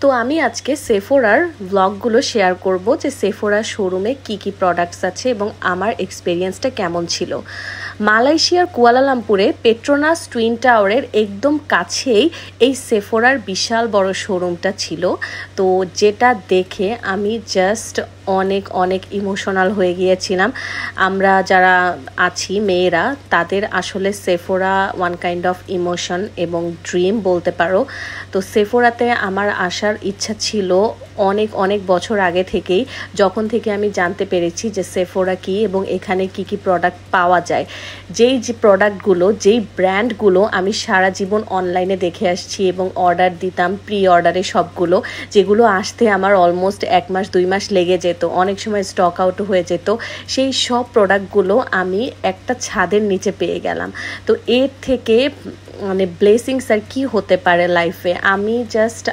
তো আমি আজকে সেফোরার ব্লগগুলো শেয়ার করব যে সেফোরার শোরুমে কি কি প্রোডাক্টস আছে এবং আমার এক্সপেরিয়েন্সটা কেমন ছিল। মালয়েশিয়ার কুয়ালালামপুরে পেট্রোনাস টুইন টাওয়ারের একদম কাছেই এই সেফোরার বিশাল বড় শোরুমটা ছিল। তো যেটা দেখে আমি জাস্ট অনেক অনেক ইমোশনাল হয়ে গিয়েছিলাম। আমরা যারা আছি মেয়েরা, তাদের আসলে Sephora one kind of emotion এবং ড্রিম বলতে পারো। তো সেফোরাতে আমার আসার ইচ্ছা ছিল অনেক অনেক বছর আগে থেকেই, যখন থেকে আমি জানতে পেরেছি যে সেফোরা কি এবং এখানে কি কি প্রোডাক্ট পাওয়া যায়। যেই যে প্রোডাক্টগুলো, যেই ব্র্যান্ডগুলো আমি সারা জীবন অনলাইনে দেখে আসছি এবং অর্ডার দিতাম প্রি অর্ডারে সবগুলো, যেগুলো আসতে আমার অলমোস্ট 1 মাস 2 মাস লেগে যেত, অনেক সময় স্টক আউট হয়ে যেত, সেই সব প্রোডাক্টগুলো আমি একটা ছাদের নিচে পেয়ে গেলাম। তো এর থেকে মানে ব্লেসিংস আর কি হতে পারে লাইফে। আমি জাস্ট